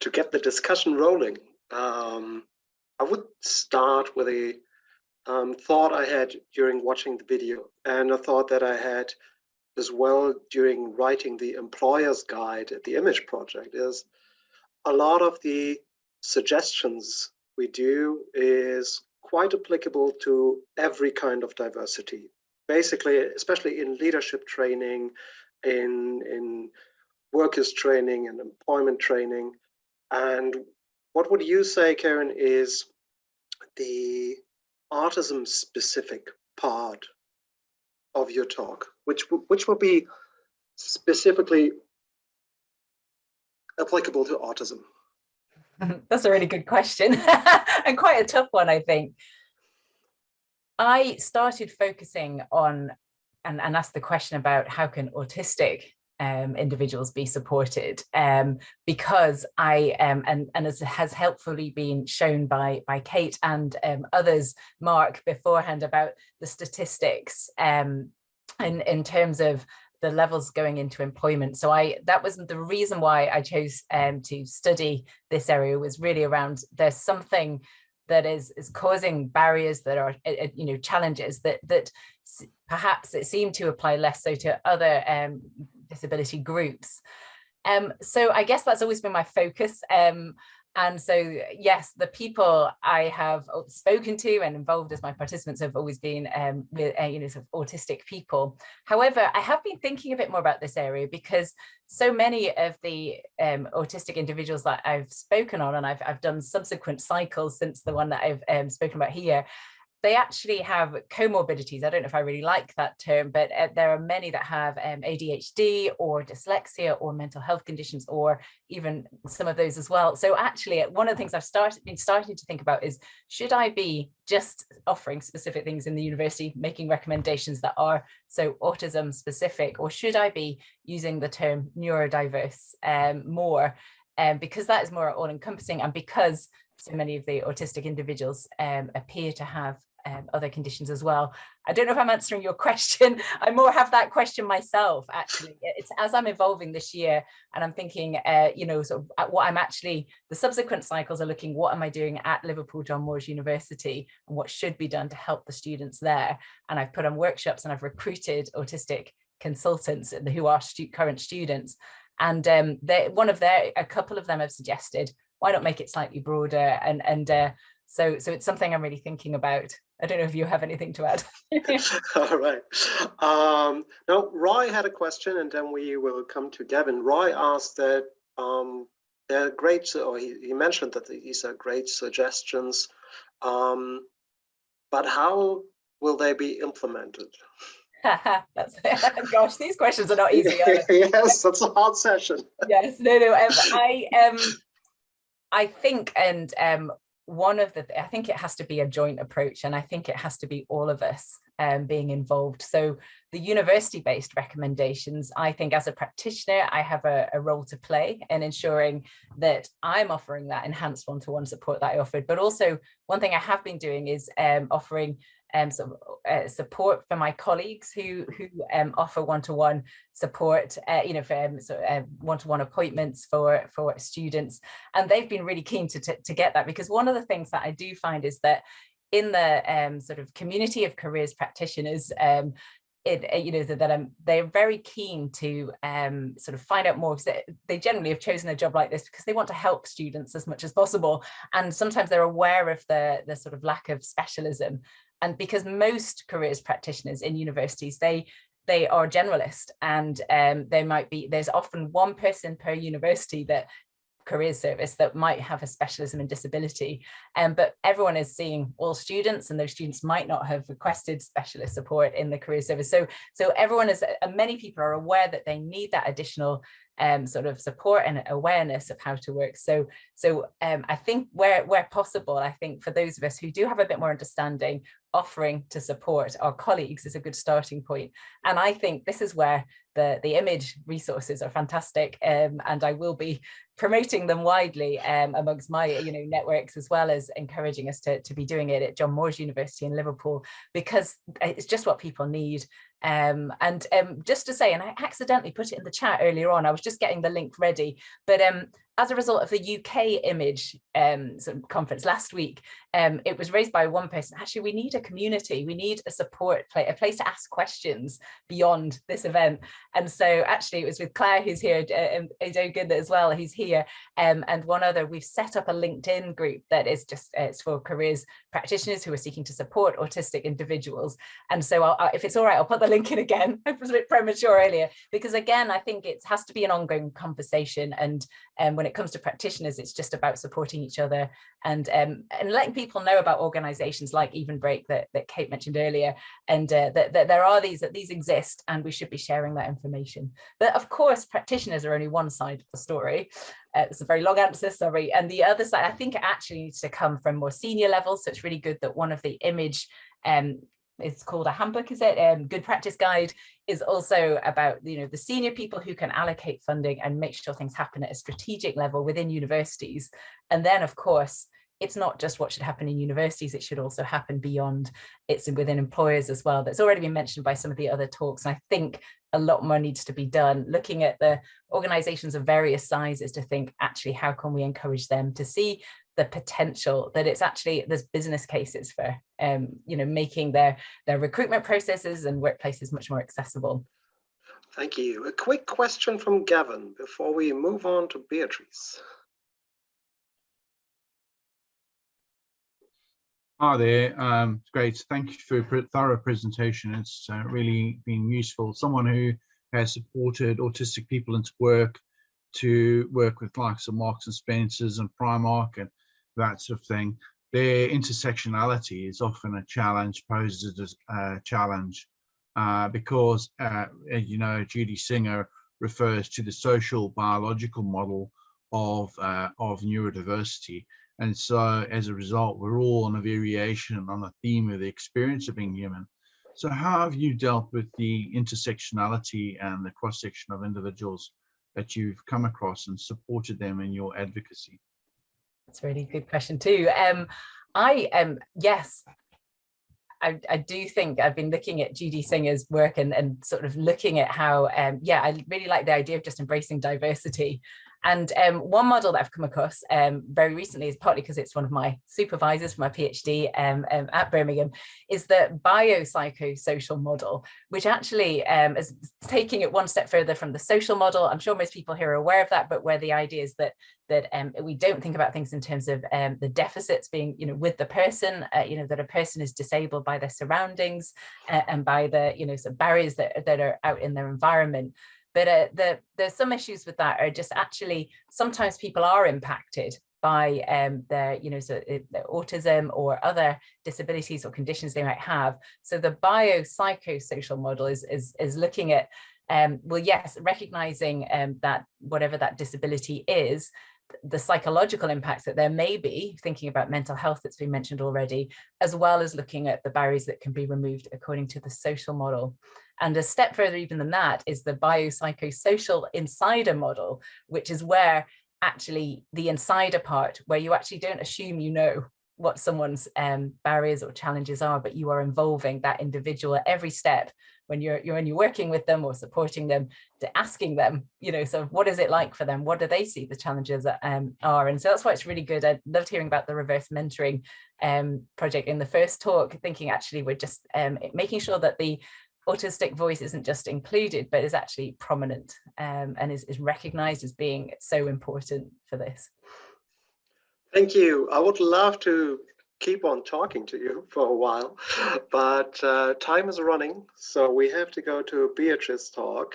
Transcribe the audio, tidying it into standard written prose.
to get the discussion rolling, I would start with a thought I had during watching the video, and a thought that I had as well during writing the employer's guide at the Image Project is a lot of the suggestions we do is quite applicable to every kind of diversity. Basically, especially in leadership training, in workers training and employment training. And what would you say, Keren, is the autism specific part of your talk, which will be specifically applicable to autism? That's a really good question and quite a tough one, I think. I started focusing on and asked the question about how can autistic individuals be supported, because I and as has helpfully been shown by Kate and others, Mark, beforehand, about the statistics in terms of the levels going into employment. So that was the reason why I chose to study this area, was really around there's something that is causing barriers that are challenges that perhaps it seemed to apply less so to other disability groups. So I guess that's always been my focus. And so, yes, the people I have spoken to and involved as my participants have always been sort of autistic people. However, I have been thinking a bit more about this area because so many of the autistic individuals that I've spoken on, and I've done subsequent cycles since the one that I've spoken about here, they actually have comorbidities. I don't know if I really like that term, but there are many that have ADHD or dyslexia or mental health conditions, or even some of those as well. So actually, one of the things I've been starting to think about is, should I be just offering specific things in the university, making recommendations that are so autism specific, or should I be using the term neurodiverse more, because that is more all encompassing, and because so many of the autistic individuals appear to have other conditions as well. I don't know if I'm answering your question. I more have that question myself, actually. It's as I'm evolving this year and I'm thinking, sort of at what I'm actually, the subsequent cycles are looking, what am I doing at Liverpool John Moores University and what should be done to help the students there? And I've put on workshops and I've recruited autistic consultants who are current students. And a couple of them have suggested, why not make it slightly broader? So it's something I'm really thinking about. I don't know if you have anything to add. All right. Now, Roy had a question, and then we will come to Gavin. Roy asked that they're great, or he mentioned that these are great suggestions, but how will they be implemented? Gosh, these questions are not easy, are they? Yes, that's a hard session. Yes, no. I think, and I think it has to be a joint approach, and I think it has to be all of us being involved. So the university-based recommendations, I think as a practitioner, I have a role to play in ensuring that I'm offering that enhanced one-to-one support that I offered. But also, one thing I have been doing is offering support for my colleagues who offer one-to-one support, for one-to-one appointments for students, and they've been really keen to get that, because one of the things that I do find is that in the sort of community of careers practitioners, they're very keen to sort of find out more, because they generally have chosen a job like this because they want to help students as much as possible, and sometimes they're aware of the sort of lack of specialism. And because most careers practitioners in universities, they are generalist, and there's often one person per university that careers service that might have a specialism in disability, but everyone is seeing all students, and those students might not have requested specialist support in the career service. So everyone is, many people are aware that they need that additional sort of support and awareness of how to work. So I think where possible, I think for those of us who do have a bit more understanding, offering to support our colleagues is a good starting point. And I think this is where the image resources are fantastic, and I will be promoting them widely amongst my networks, as well as encouraging us to be doing it at John Moores University in Liverpool, because it's just what people need. And just to say, and I accidentally put it in the chat earlier on, I was just getting the link ready, but as a result of the UK image sort of conference last week, it was raised by one person, actually, we need a community, we need a support, a place to ask questions beyond this event. And so actually it was with Claire, who's here, Joe Good as well, who's here, and one other, we've set up a LinkedIn group that is just, it's for careers practitioners who are seeking to support autistic individuals. And so if it's all right, I'll put the link in again. I was a bit premature earlier, because again, I think it has to be an ongoing conversation. And when it comes to practitioners, it's just about supporting each other and letting people know about organizations like Even Break that Kate mentioned earlier, and that there are that these exist, and we should be sharing that information. But of course, practitioners are only one side of the story. It's a very long answer, sorry. And the other side, I think it actually needs to come from more senior levels. So it's really good that one of the image, it's called a handbook, is it? Good Practice Guide is also about, the senior people who can allocate funding and make sure things happen at a strategic level within universities. And then, of course, it's not just what should happen in universities, it should also happen beyond. It's within employers as well. That's already been mentioned by some of the other talks. And I think a lot more needs to be done, looking at the organizations of various sizes to think, actually, how can we encourage them to see the potential that it's actually, there's business cases for, making their recruitment processes and workplaces much more accessible. Thank you. A quick question from Gavin before we move on to Beatrice. Hi there, great. Thank you for a thorough presentation. It's really been useful. Someone who has supported autistic people into work, to work with likes of Marks and Spencer's and Primark and that sort of thing. Their intersectionality is often a challenge, poses a challenge, because, as you know, Judy Singer refers to the social biological model of neurodiversity. And so as a result, we're all on a variation on the theme of the experience of being human. So how have you dealt with the intersectionality and the cross-section of individuals that you've come across and supported them in your advocacy? That's a really good question too. Yes, I do think I've been looking at Judy Singer's work and sort of looking at how, I really like the idea of just embracing diversity. And one model that I've come across very recently, is partly because it's one of my supervisors for my PhD at Birmingham, is the biopsychosocial model, which actually is taking it one step further from the social model. I'm sure most people here are aware of that, but where the idea is that we don't think about things in terms of the deficits being, with the person, that a person is disabled by their surroundings and by the, some barriers that are out in their environment. But there's some issues with that are just actually, sometimes people are impacted by their autism or other disabilities or conditions they might have. So the biopsychosocial model is looking at, recognizing that whatever that disability is, the psychological impacts that there may be, thinking about mental health that's been mentioned already, as well as looking at the barriers that can be removed according to the social model. And a step further even than that is the biopsychosocial insider model, which is where actually the insider part, where you actually don't assume what someone's barriers or challenges are, but you are involving that individual at every step when you're working with them or supporting them, to asking them, so what is it like for them? What do they see the challenges are? And so that's why it's really good. I loved hearing about the reverse mentoring project in the first talk, thinking actually we're just making sure that the autistic voice isn't just included, but is actually prominent and is recognized as being so important for this. Thank you. I would love to keep on talking to you for a while, but time is running, so we have to go to Beatrice's talk.